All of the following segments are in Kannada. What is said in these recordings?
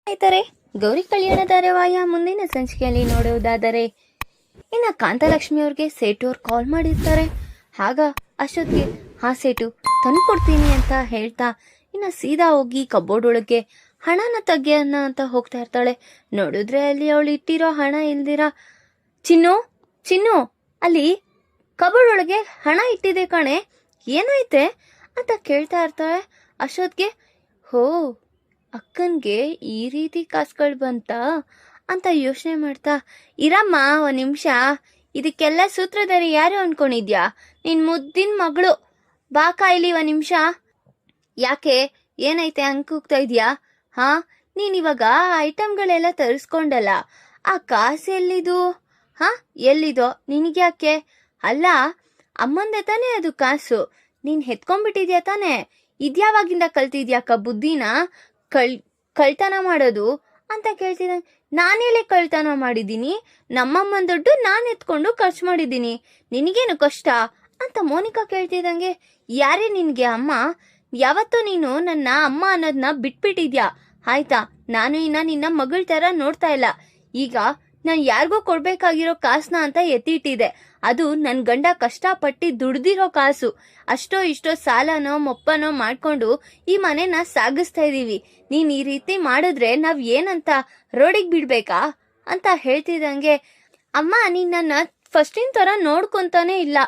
ಸ್ನೇಹಿತರೆ, ಗೌರಿ ಕಲ್ಯಾಣ ಧಾರಾವಾಹಿಯ ಮುಂದಿನ ಸಂಚಿಕೆಯಲ್ಲಿ ನೋಡುವುದಾದರೆ ಇನ್ನು ಕಾಂತಲಕ್ಷ್ಮಿ ಅವ್ರಿಗೆ ಸೇಟು ಅವ್ರು ಕಾಲ್ ಮಾಡಿರ್ತಾರೆ. ಆಗ ಅಷ್ಟೊತ್ತಿಗೆ ಆ ಸೇಟು ತಂದು ಕೊಡ್ತೀನಿ ಅಂತ ಹೇಳ್ತಾ ಇನ್ನು ಸೀದಾ ಹೋಗಿ ಕಬೋರ್ಡ್ ಒಳಗೆ ಹಣನ ತೆಗಿಯೋಣ ಅಂತ ಹೋಗ್ತಾ ಇರ್ತಾಳೆ. ನೋಡಿದ್ರೆ ಅಲ್ಲಿ ಅವಳು ಇಟ್ಟಿರೋ ಹಣ ಇಲ್ದಿರ, ಚಿನ್ನು ಚಿನ್ನು ಅಲ್ಲಿ ಕಬೋರ್ಡ್ ಒಳಗೆ ಹಣ ಇಟ್ಟಿದೆ ಕಣೆ, ಏನಾಯ್ತೆ ಅಂತ ಕೇಳ್ತಾ ಇರ್ತಾಳೆ. ಅಷ್ಟೊತ್ತಿಗೆ ಹೋ, ಅಕ್ಕನ್ಗೆ ಈ ರೀತಿ ಕಾಸುಗಳು ಬಂತ ಅಂತ ಯೋಚನೆ ಮಾಡ್ತಾ, ಇರಮ್ಮ ಒಂದು ನಿಮಿಷ, ಇದಕ್ಕೆಲ್ಲ ಸೂತ್ರಧಾರಿ ಯಾರು ಅನ್ಕೊಂಡಿದ್ಯಾ? ನಿನ್ ಮುದ್ದಿನ ಮಗಳು, ಬಾ ಕಾಯ್ಲಿ ಒಂದು ನಿಮಿಷ. ಯಾಕೆ, ಏನೈತೆ ಕೂಗ್ತಾ ಇದೆಯಾ? ಹಾ, ನೀನಿವಾಗ ಐಟಮ್ಗಳೆಲ್ಲ ತರಿಸ್ಕೊಂಡಲ್ಲ, ಆ ಕಾಸು ಎಲ್ಲಿದು? ಹಾ, ಎಲ್ಲಿದೋ ನಿನಗ್ಯಾಕೆ? ಅಲ್ಲ, ಅಮ್ಮಂದೆ ತಾನೇ ಅದು ಕಾಸು, ನೀನ್ ಹೆತ್ಕೊಂಡ್ಬಿಟ್ಟಿದ್ಯಾ ತಾನೇ? ಇದ್ಯಾವಾಗಿಂದ ಕಲ್ತಿದ್ಯಾಕ ಬುದ್ಧಿನ ಕಳ್ತನ ಮಾಡೋದು ಅಂತ ಕೇಳ್ತಿದ್ದಂಗೆ, ನಾನೆಲ್ಲೇ ಕಳ್ತನ ಮಾಡಿದ್ದೀನಿ? ನಮ್ಮಮ್ಮನ ದುಡ್ಡು ನಾನು ಎತ್ಕೊಂಡು ಖರ್ಚು ಮಾಡಿದ್ದೀನಿ, ನಿನಗೇನು ಕಷ್ಟ ಅಂತ ಮೋನಿಕಾ ಕೇಳ್ತಿದ್ದಂಗೆ, ಯಾರೇ ನಿನಗೆ ಅಮ್ಮ? ಯಾವತ್ತೂ ನೀನು ನನ್ನ ಅಮ್ಮ ಅನ್ನೋದನ್ನ ಬಿಟ್ಬಿಟ್ಟಿದ್ಯಾ ಆಯ್ತಾ? ನಾನು ಇನ್ನ ನಿನ್ನ ಮಗಳ ಥರ ನೋಡ್ತಾ ಇಲ್ಲ. ಈಗ ನಾನು ಯಾರಿಗೋ ಕೊಡ್ಬೇಕಾಗಿರೋ ಕಾಸನ್ನ ಅಂತ ಎತ್ತಿಟ್ಟಿದೆ. ಅದು ನನ್ನ ಗಂಡ ಕಷ್ಟಪಟ್ಟು ದುಡ್ದಿರೋ ಕಾಸು. ಅಷ್ಟೋ ಇಷ್ಟೋ ಸಾಲನೋ ಮೊಪ್ಪನೋ ಮಾಡ್ಕೊಂಡು ಈ ಮನೆನ ಸಾಗಿಸ್ತಾ ಇದೀವಿ. ನೀನ್ ಈ ರೀತಿ ಮಾಡಿದ್ರೆ ನಾವ್ ಏನಂತ ರೋಡಿಗೆ ಬಿಡ್ಬೇಕಾ ಅಂತ ಹೇಳ್ತಿದ್ದಂಗೆ, ಅಮ್ಮ ನೀನ್ ನನ್ನ ಫಸ್ಟಿನ ತರ ನೋಡ್ಕೊಂತಾನೆ ಇಲ್ಲ.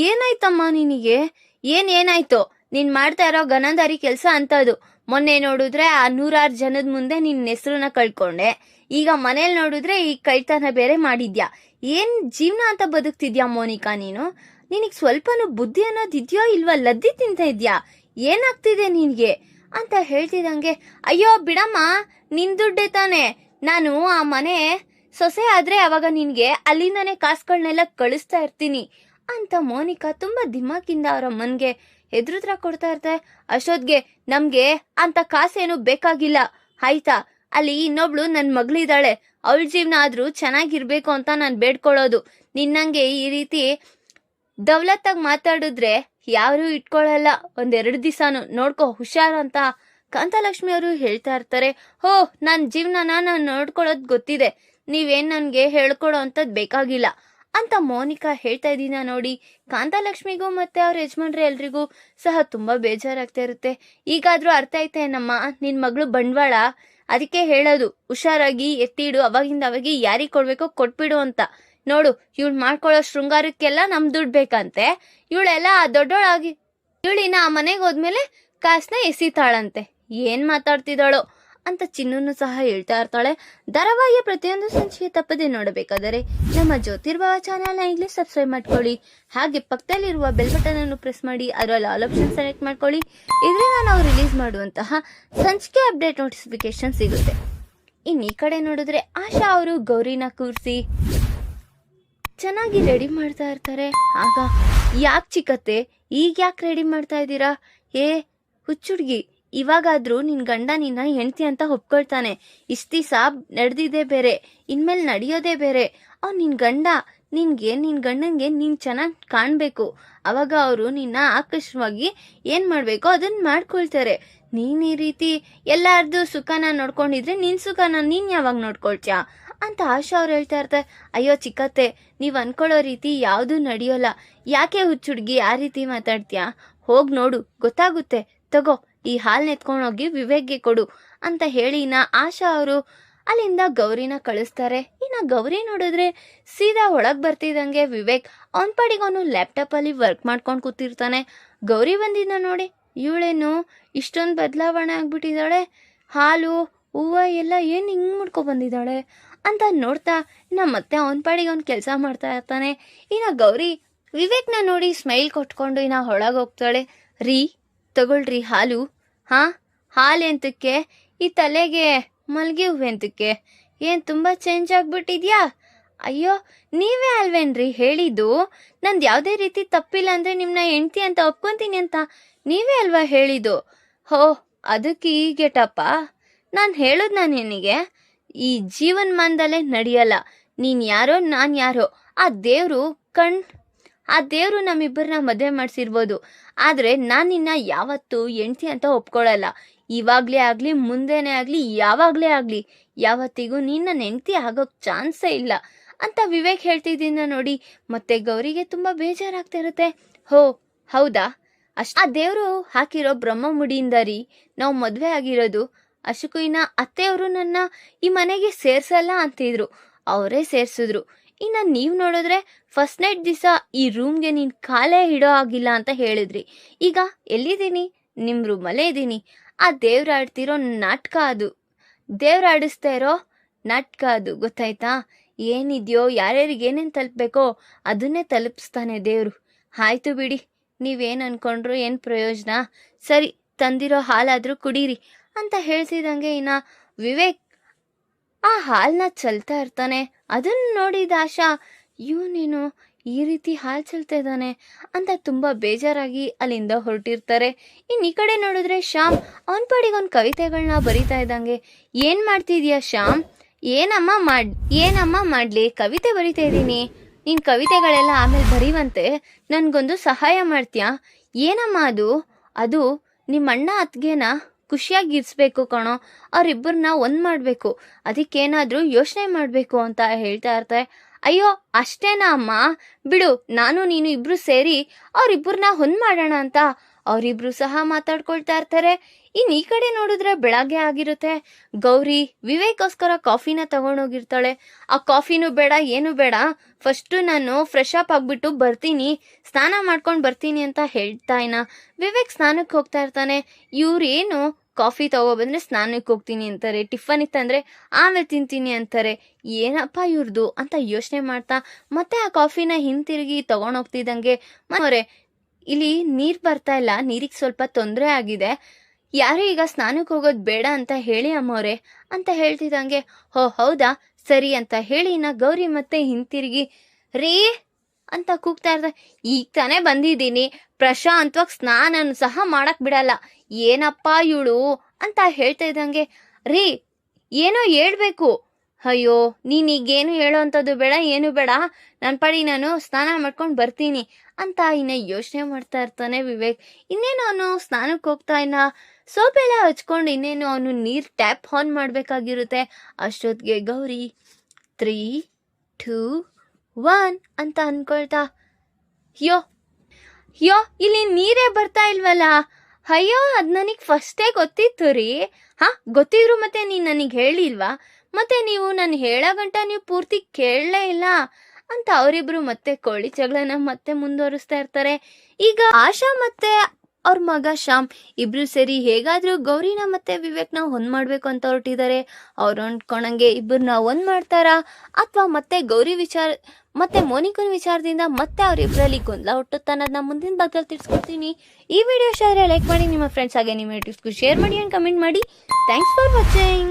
ಏನಾಯ್ತಮ್ಮ ನಿನಗೆ? ಏನಾಯ್ತು? ನೀನ್ ಮಾಡ್ತಾ ಇರೋ ಗನಂದಾರಿ ಕೆಲಸ ಅಂತದು. ಮೊನ್ನೆ ನೋಡಿದ್ರೆ ಆ 100 ಜನದ ಮುಂದೆ ನಿನ್ನ ಹೆಸರನ್ನ ಕಳ್ಕೊಂಡೆ. ಈಗ ಮನೇಲಿ ನೋಡಿದ್ರೆ ಈ ಕಳ್ತನ ಬೇರೆ ಮಾಡಿದ್ಯಾ. ಏನ್ ಜೀವನ ಅಂತ ಬದುಕ್ತಿದ್ಯಾ ಮೋನಿಕಾ ನೀನು? ನಿನಗ್ ಸ್ವಲ್ಪನೂ ಬುದ್ಧಿ ಅನ್ನೋದಿದ್ಯೋ ಇಲ್ವಾ? ಲದ್ದಿ ತಿಂತ ಇದ್ಯಾ? ಏನಾಗ್ತಿದೆ ನಿನ್ಗೆ ಅಂತ ಹೇಳ್ತಿದಂಗೆ, ಅಯ್ಯೋ ಬಿಡಮ್ಮ, ನಿನ್ ದುಡ್ಡೇ ತಾನೆ. ನಾನು ಆ ಮನೆ ಸೊಸೆ ಆದ್ರೆ ಅವಾಗ ನಿನ್ಗೆ ಅಲ್ಲಿಂದಾನೆ ಕಾಸುಗಳನ್ನೆಲ್ಲ ಕಳಿಸ್ತಾ ಇರ್ತೀನಿ ಅಂತ ಮೋನಿಕಾ ತುಂಬಾ ದಿಮಾಕಿಂದ ಅವ್ರ ಅಮ್ಮನ್ಗೆ ಎದುರುತ್ರ ಕೊಡ್ತಾ ಇರ್ತಾರೆ. ಅಷ್ಟೊತ್ಗೆ ನಮ್ಗೆ ಅಂತ ಕಾಸೇನು ಬೇಕಾಗಿಲ್ಲ ಆಯ್ತಾ? ಅಲ್ಲಿ ಇನ್ನೊಬ್ಳು ನನ್ ಮಗಳಿದ್ದಾಳೆ, ಅವಳ ಜೀವನ ಆದ್ರೂ ಚೆನ್ನಾಗಿರ್ಬೇಕು ಅಂತ ನಾನು ಬೇಡ್ಕೊಳ್ಳೋದು. ನಿನ್ನಂಗೆ ಈ ರೀತಿ ದೌಲತ್ತಾಗಿ ಮಾತಾಡಿದ್ರೆ ಯಾರು ಇಟ್ಕೊಳ್ಳಲ್ಲ, 1-2 ದಿವಸನು ನೋಡ್ಕೊ ಹುಷಾರು ಅಂತ ಕಾಂತಲಕ್ಷ್ಮಿ ಅವರು ಹೇಳ್ತಾ ಇರ್ತಾರೆ. ಹೋ, ನನ್ನ ಜೀವನನ ನಾನು ನೋಡ್ಕೊಳ್ಳೋದು ಗೊತ್ತಿದೆ, ನೀವೇನ್ ನನ್ಗೆ ಹೇಳ್ಕೊಡೋ ಅಂತದ್ ಬೇಕಾಗಿಲ್ಲ ಅಂತ ಮೋನಿಕಾ ಹೇಳ್ತಾ ಇದ್ದೀನ ನೋಡಿ. ಕಾಂತಲಕ್ಷ್ಮಿಗೂ ಮತ್ತೆ ಅವ್ರ ಯಜಮಾನ್ರೆ ಎಲ್ರಿಗೂ ಸಹ ತುಂಬಾ ಬೇಜಾರಾಗ್ತಾ ಇರುತ್ತೆ. ಈಗಾದ್ರೂ ಅರ್ಥ ಐತೆ ನಮ್ಮ ನಿನ್ ಮಗಳು ಬಂಡವಾಳ, ಅದಕ್ಕೆ ಹೇಳೋದು ಹುಷಾರಾಗಿ ಎತ್ತಿಡು, ಅವಾಗಿಂದ ಅವಾಗಿ ಯಾರಿಗ್ ಕೊಡ್ಬೇಕೋ ಕೊಟ್ಬಿಡು ಅಂತ. ನೋಡು, ಇವಳು ಮಾಡ್ಕೊಳ್ಳೋ ಶೃಂಗಾರಕ್ಕೆಲ್ಲ ನಮ್ ದುಡ್ಡು ಬೇಕಂತೆ. ಇವಳೆಲ್ಲ ದೊಡ್ಡೋಳಾಗಿ ಇವಳಿನ ಆ ಮನೆಗೆ ಹೋದ್ಮೇಲೆ ಕಾಸನ್ನ ಎಸಿತಾಳಂತೆ. ಏನ್ ಮಾತಾಡ್ತಿದ್ದಾಳೋ ಅಂತ ಚಿನ್ನೂನು ಸಹ ಹೇಳ್ತಾ ಇರ್ತಾಳೆ. ಧಾರಾವಾಹಿಯ ಪ್ರತಿಯೊಂದು ಸಂಚಿಕೆ ತಪ್ಪದೆ ನೋಡಬೇಕಾದರೆ ನಮ್ಮ ಜ್ಯೋತಿರ್ಭವ ಚಾನೆಲ್ನ ಈಗಲೇ ಸಬ್ಸ್ಕ್ರೈಬ್ ಮಾಡ್ಕೊಳ್ಳಿ. ಹಾಗೆ ಪಕ್ಕದಲ್ಲಿರುವ ಬೆಲ್ ಬಟನ್ ಅನ್ನು ಪ್ರೆಸ್ ಮಾಡಿ ಅದರಲ್ಲಿ ಆಲ್ ಆಪ್ಷನ್ ಸೆಲೆಕ್ಟ್ ಮಾಡ್ಕೊಳ್ಳಿ. ಇದರಿಂದ ನಾವು ರಿಲೀಸ್ ಮಾಡುವಂತಹ ಸಂಚಿಕೆ ಅಪ್ಡೇಟ್ ನೋಟಿಫಿಕೇಶನ್ ಸಿಗುತ್ತೆ. ಇನ್ನು ಈ ಕಡೆ ನೋಡಿದ್ರೆ ಆಶಾ ಅವರು ಗೌರಿನ ಕೂರಿಸಿ ಚೆನ್ನಾಗಿ ರೆಡಿ ಮಾಡ್ತಾ ಇರ್ತಾರೆ. ಆಗ ಯಾಕೆ ಚಿಕ್ಕತ್ತೆ ಈಗ ಯಾಕೆ ರೆಡಿ ಮಾಡ್ತಾ ಇದ್ದೀರಾ? ಏ ಹುಚ್ಚುಡ್ಗಿ, ಇವಾಗಾದ್ರೂ ನಿನ್ ಗಂಡ ನಿನ್ನ ಹೆಂಡತಿ ಅಂತ ಒಪ್ಕೊಳ್ತಾನೆ. ಇಷ್ಟ ದಿವಸ ನಡೆದಿದ್ದೇ ಬೇರೆ, ಇನ್ಮೇಲೆ ನಡೆಯೋದೇ ಬೇರೆ. ಅವ್ನು ನಿನ್ ಗಂಡ, ನಿನ್ ಗಂಡನ್ಗೆ ನೀನ್ ಚೆನ್ನಾಗಿ ಕಾಣ್ಬೇಕು. ಅವಾಗ ಅವರು ನಿನ್ನ ಆಕರ್ಷವಾಗಿ ಏನ್ ಮಾಡ್ಬೇಕೋ ಅದನ್ನ ಮಾಡ್ಕೊಳ್ತಾರೆ. ನೀನ್ ಈ ರೀತಿ ಎಲ್ಲಾರ್ದು ಸುಖನ ನೋಡ್ಕೊಂಡಿದ್ರೆ ನಿನ್ ಸುಖನ ನೀನ್ ಯಾವಾಗ ನೋಡ್ಕೊಳ್ತೀಯ ಅಂತ ಆಶಾ ಅವ್ರು ಹೇಳ್ತಾ ಇರ್ತಾರೆ. ಅಯ್ಯೋ ಚಿಕ್ಕತ್ತೆ, ನೀವ್ ಅನ್ಕೊಳ್ಳೋ ರೀತಿ ಯಾವ್ದು ನಡೆಯೋಲ್ಲ. ಯಾಕೆ ಹುಚ್ಚುಡ್ಗಿ ಆ ರೀತಿ ಮಾತಾಡ್ತೀಯಾ? ಹೋಗ್ ನೋಡು, ಗೊತ್ತಾಗುತ್ತೆ. ತಗೋ, ಈ ಹಾಲ್ನ ಎತ್ಕೊಂಡೋಗಿ ವಿವೇಕ್ಗೆ ಕೊಡು ಅಂತ ಹೇಳಿ ಆಶಾ ಅವರು ಅಲ್ಲಿಂದ ಗೌರಿನ ಕಳಿಸ್ತಾರೆ. ಗೌರಿ ನೋಡಿದ್ರೆ ಸೀದಾ ಒಳಗ್ ಬರ್ತಿದ್ದಂಗೆ ವಿವೇಕ್ ಅವನ್ ಪಾಡಿಗೆ ಅವನು ಲ್ಯಾಪ್ಟಾಪ್ ಅಲ್ಲಿ ವರ್ಕ್ ಮಾಡ್ಕೊಂಡು ಕೂತಿರ್ತಾನೆ. ಗೌರಿ ಬಂದಿದ್ದ ನೋಡಿ, ಇವಳೇನು ಇಷ್ಟೊಂದು ಬದಲಾವಣೆ ಆಗ್ಬಿಟ್ಟಿದ್ದಾಳೆ, ಹಾಲು ಹೂವು ಎಲ್ಲ ಏನ್ ಹಿಂಗ್ ಮುಡ್ಕೊ ಬಂದಿದ್ದಾಳೆ ಅಂತ ನೋಡ್ತಾ ಮತ್ತೆ ಅವನ್ ಪಾಡಿಗೆ ಅವ್ನ್ ಕೆಲಸ ಮಾಡ್ತಾ ಇರ್ತಾನೆ. ಗೌರಿ ವಿವೇಕ್ನ ನೋಡಿ ಸ್ಮೈಲ್ ಕೊಟ್ಕೊಂಡು ಒಳಗೆ ಹೋಗ್ತಾಳೆ. ರೀ ತಗೊಳ್ರಿ ಹಾಲು. ಹಾ, ಹಾಲು ಎಂತಕ್ಕೆ? ಈ ತಲೆಗೆ ಮಲ್ಗೆ ಹೂವು ಎಂತಕ್ಕೆ? ಏನ್ ತುಂಬಾ ಚೇಂಜ್ ಆಗ್ಬಿಟ್ಟಿದ್ಯಾ? ಅಯ್ಯೋ, ನೀವೇ ಅಲ್ವೇನ್ರಿ ಹೇಳಿದ್ದು ನಂದು ಯಾವುದೇ ರೀತಿ ತಪ್ಪಿಲ್ಲ ಅಂದ್ರೆ ನಿಮ್ನ ಹೆಂಡ್ತಿ ಅಂತ ಒಪ್ಕೊಂತೀನಿ ಅಂತ ನೀವೇ ಅಲ್ವಾ ಹೇಳಿದ್ದು? ಹೋ, ಅದಕ್ಕೆ ಈ ಗೆಟಪ್ಪ? ನಾನು ಹೇಳೋದು ನಾನು ನಿನಗೆ ಈ ಜೀವನ್ಮಾನದಲ್ಲೇ ನಡೆಯಲ್ಲ. ನೀನ್ ಯಾರೋ ನಾನ್ ಯಾರೋ, ಆ ದೇವ್ರು ನಮ್ಮಿಬ್ಬರನ್ನ ಮದುವೆ ಮಾಡಿಸಿರ್ಬೋದು, ಆದ್ರೆ ನಾನು ನಿನ್ನ ಯಾವತ್ತೂ ಹೆಂಡ್ತಿ ಅಂತ ಒಪ್ಕೊಳ್ಳಲ್ಲ. ಇವಾಗ್ಲೇ ಆಗ್ಲಿ ಮುಂದೆನೇ ಆಗ್ಲಿ ಯಾವಾಗ್ಲೇ ಆಗ್ಲಿ ಯಾವತ್ತಿಗೂ ನೀನ್ ನನ್ನ ಹೆಂಡತಿ ಆಗೋಕ್ ಚಾನ್ಸೇ ಇಲ್ಲ ಅಂತ ವಿವೇಕ್ ಹೇಳ್ತಿದ್ದನ್ನ ನೋಡಿ ಮತ್ತೆ ಗೌರಿಗೆ ತುಂಬಾ ಬೇಜಾರಾಗ್ತಾ ಇರುತ್ತೆ. ಹೋ ಹೌದಾ, ಆ ದೇವ್ರು ಹಾಕಿರೋ ಬ್ರಹ್ಮ ಮುಡಿಯಿಂದ ರೀ ನಾವು ಮದ್ವೆ ಆಗಿರೋದು. ಅಷ್ಟಕ್ಕೂ ಇನ್ನ ಅತ್ತೆಯವರು ನನ್ನ ಈ ಮನೆಗೆ ಸೇರ್ಸಲ್ಲ ಅಂತಿದ್ರು, ಅವರೇ ಸೇರ್ಸಿದ್ರು. ಇನ್ನ ನೀವ್ ನೋಡಿದ್ರೆ ಫಸ್ಟ್ ನೈಟ್ ದಿವಸ ಈ ರೂಮ್ಗೆ ನೀನ್ ಕಾಲೇ ಇಡೋ ಆಗಿಲ್ಲ ಅಂತ ಹೇಳಿದ್ರಿ. ಈಗ ಎಲ್ಲಿದ್ದೀನಿ? ನಿಮ್ ರೂಮಲ್ಲೇ ಇದ್ದೀನಿ. ಆ ದೇವ್ರ ಆಡ್ತಿರೋ ನಾಟಕ ಅದು, ದೇವ್ರ ಆಡಿಸ್ತಾ ಇರೋ ನಾಟಕ ಅದು, ಗೊತ್ತಾಯ್ತಾ? ಏನಿದ್ಯೋ ಯಾರ್ಯಾರಿಗೆ ಏನೇನು ತಲುಪಬೇಕೋ ಅದನ್ನೇ ತಲುಪಿಸ್ತಾನೆ ದೇವ್ರು. ಆಯ್ತು ಬಿಡಿ, ನೀವೇನು ಅನ್ಕೊಂಡ್ರು ಏನು ಪ್ರಯೋಜನ, ಸರಿ ತಂದಿರೋ ಹಾಲಾದರೂ ಕುಡೀರಿ ಅಂತ ಹೇಳ್ತಿದ್ದಂಗೆ ಇನ್ನ ವಿವೇಕ್ ಆ ಹಾಲನ್ನ ಚಲ್ತಾ ಇರ್ತಾನೆ. ಅದನ್ನ ನೋಡಿದ ಆಶಾ, ಇವನೇನು ಈ ರೀತಿ ಹಾಲು ಚಲ್ತಾ ಇದ್ದಾನೆ ಅಂತ ತುಂಬಾ ಬೇಜಾರಾಗಿ ಅಲ್ಲಿಂದ ಹೊರಟಿರ್ತಾರೆ. ಇನ್ನು ಈ ಕಡೆ ನೋಡಿದ್ರೆ ಶ್ಯಾಮ್ ಅವನ ಪಾಡಿಗೆ ಒಂದು ಕವಿತೆಗಳನ್ನ ಬರಿತಾ ಇದ್ದಂಗೆ, ಏನ್ ಮಾಡ್ತಿದ್ಯಾ ಶ್ಯಾಮ್? ಏನಮ್ಮ ಮಾಡ್ಲಿ, ಕವಿತೆ ಬರಿತಾ ಇದ್ದೀನಿ. ನೀನ್ ಕವಿತೆಗಳೆಲ್ಲ ಆಮೇಲೆ ಬರೀವಂತೆ, ನನ್ಗೊಂದು ಸಹಾಯ ಮಾಡ್ತೀಯಾ? ಏನಮ್ಮ ಅದು ನಿಮ್ಮ ಅಣ್ಣ ಅತ್ಗೆನ ಖುಷಿಯಾಗಿರ್ಸ್ಬೇಕು ಕಣೋ, ಅವ್ರಿಬ್ಬರನ್ನ ಒಂದ್ ಮಾಡ್ಬೇಕು, ಅದಕ್ಕೇನಾದ್ರೂ ಯೋಚನೆ ಮಾಡ್ಬೇಕು ಅಂತ ಹೇಳ್ತಾ ಇರ್ತಾರೆ. ಅಯ್ಯೋ ಅಷ್ಟೇನಾ ಅಮ್ಮ, ಬಿಡು, ನಾನು ನೀನು ಇಬ್ರು ಸೇರಿ ಅವ್ರಿಬ್ಬರನ್ನ ಒಂದ್ ಮಾಡೋಣ ಅಂತ ಅವರಿಬ್ರು ಸಹ ಮಾತಾಡ್ಕೊಳ್ತಾ ಇರ್ತಾರೆ. ಇನ್ ಈ ಕಡೆ ನೋಡಿದ್ರೆ ಬೆಳಗ್ಗೆ ಆಗಿರುತ್ತೆ. ಗೌರಿ ವಿವೇಕ್ಗೋಸ್ಕರ ಕಾಫಿನ ತಗೊಂಡೋಗಿರ್ತಾಳೆ. ಆ ಕಾಫಿನೂ ಬೇಡ ಏನು ಬೇಡ, ಫಸ್ಟ್ ನಾನು ಫ್ರೆಶ್ ಅಪ್ ಆಗ್ಬಿಟ್ಟು ಬರ್ತೀನಿ, ಸ್ನಾನ ಮಾಡ್ಕೊಂಡು ಬರ್ತೀನಿ ಅಂತ ಹೇಳ್ತಾ ವಿವೇಕ್ ಸ್ನಾನಕ್ಕೆ ಹೋಗ್ತಾ ಇರ್ತಾನೆ. ಇವ್ರೇನು ಕಾಫಿ ತಗೊಬಂದ್ರೆ ಸ್ನಾನಕ್ಕೆ ಹೋಗ್ತೀನಿ ಅಂತಾರೆ, ಟಿಫನ್ ಇತ್ತಂದ್ರೆ ಆಮೇಲೆ ತಿಂತೀನಿ ಅಂತಾರೆ, ಏನಪ್ಪ ಇವ್ರದು ಅಂತ ಯೋಚನೆ ಮಾಡ್ತಾ ಮತ್ತೆ ಆ ಕಾಫಿನ ಹಿಂತಿರುಗಿ ತಗೊಂಡೋಗ್ತಿದ್ದಂಗೆ, ಮನೋರೆ ಇಲ್ಲಿ ನೀರ್ ಬರ್ತಾ ಇಲ್ಲ, ನೀರಿಗೆ ಸ್ವಲ್ಪ ತೊಂದರೆ ಆಗಿದೆ, ಯಾರು ಈಗ ಸ್ನಾನಕ್ಕೆ ಹೋಗೋದು ಬೇಡ ಅಂತ ಹೇಳಿ ಅಮ್ಮವ್ರೆ ಅಂತ ಹೇಳ್ತಿದ್ದಂಗೆ, ಹೋ ಹೌದಾ ಸರಿ ಅಂತ ಹೇಳಿ ನಾ ಗೌರಿ ಮತ್ತೆ ಹಿಂತಿರುಗಿ ರೀ ಅಂತ ಕೂಗ್ತಾ ಇರ್ತಾರೆ. ಈಗ ತಾನೇ ಬಂದಿದ್ದೀನಿ, ಪ್ರಶಾಂತವಾಗಿ ಸ್ನಾನನು ಸಹ ಮಾಡಕ್ ಬಿಡಲ್ಲ, ಏನಪ್ಪ ಇವಳು ಅಂತ ಹೇಳ್ತಾ ಇದ್ದಂಗೆ, ರೀ ಏನೋ ಹೇಳ್ಬೇಕು. ಅಯ್ಯೋ ನೀನೀಗೇನು ಹೇಳೋ ಅಂಥದ್ದು ಬೇಡ, ಏನು ಬೇಡ, ನನ್ನ ಪಾಡಿ ನಾನು ಸ್ನಾನ ಮಾಡ್ಕೊಂಡು ಬರ್ತೀನಿ ಅಂತ ಇನ್ನ ಯೋಚನೆ ಮಾಡ್ತಾ ಇರ್ತಾನೆ ವಿವೇಕ್. ಇನ್ನೇನು ಅವನು ಸ್ನಾನಕ್ಕೆ ಹೋಗ್ತಾ ಸೋಪೆಲ್ಲ ಹಚ್ಕೊಂಡು ಇನ್ನೇನು ಅವನು ನೀರ್ ಟ್ಯಾಪ್ ಆನ್ ಮಾಡ್ಬೇಕಾಗಿರುತ್ತೆ. ಅಷ್ಟೊತ್ತಿಗೆ ಗೌರಿ 3, 2, 1 ಅಂತ ಅನ್ಕೊಳ್ತಾ, ಯೋ ಇಲ್ಲಿ ನೀರೇ ಬರ್ತಾ ಇಲ್ವಲ್ಲ, ಅಯ್ಯೋ ಅದ್ ನನಗ್ ಫಸ್ಟೇ ಗೊತ್ತಿತ್ತು ರೀ. ಗೊತ್ತಿದ್ರು ಮತ್ತೆ ನೀನ್ ನನಗ್ ಹೇಳಿಲ್ವಾ? ಮತ್ತೆ ನೀವು ನಾನು ಹೇಳೋ ಗಂಟ ನೀವು ಪೂರ್ತಿ ಕೇಳಲೇ ಇಲ್ಲ ಅಂತ ಅವರಿಬ್ರು ಮತ್ತೆ ಕೋಳಿ ಜಗಳನ ಮತ್ತೆ ಮುಂದುವರಿಸ್ತಾ ಇರ್ತಾರೆ. ಈಗ ಆಶಾ ಮತ್ತೆ ಅವ್ರ ಮಗ ಶ್ಯಾಮ್ ಇಬ್ರು ಸೇರಿ ಹೇಗಾದ್ರೂ ಗೌರಿನ ಮತ್ತೆ ವಿವೇಕ್ನ ಒಂದ್ ಮಾಡ್ಬೇಕು ಅಂತ ಹೊರಟಿದ್ದಾರೆ. ಅವ್ರು ಅನ್ಕೊಂಡಂಗೆ ಇಬ್ಬರನ್ನ ಒಂದ್ ಮಾಡ್ತಾರಾ ಅಥವಾ ಮತ್ತೆ ಗೌರಿ ವಿಚಾರ ಮತ್ತೆ ಮೋನಿಕನ್ ವಿಚಾರದಿಂದ ಮತ್ತೆ ಅವರಿಬ್ಬರಲ್ಲಿ ಗೊಂದಲ ಹುಟ್ಟುತ್ತಾ ಅನ್ನೋದನ್ನ ಮುಂದಿನ ಭಾಗದಲ್ಲಿ ತಿಳಿಸ್ಕೊಡ್ತೀನಿ. ಈ ವಿಡಿಯೋ ಇಷ್ಟ ಆದರೆ ಲೈಕ್ ಮಾಡಿ, ನಿಮ್ಮ ಫ್ರೆಂಡ್ಸ್ ಹಾಗೆ ನಿಮ್ಮ ರಿಲೇಟಿವ್ಸ್ಗೂ ಶೇರ್ ಮಾಡಿ ಅಂಡ್ ಕಮೆಂಟ್ ಮಾಡಿ. Thanks for watching.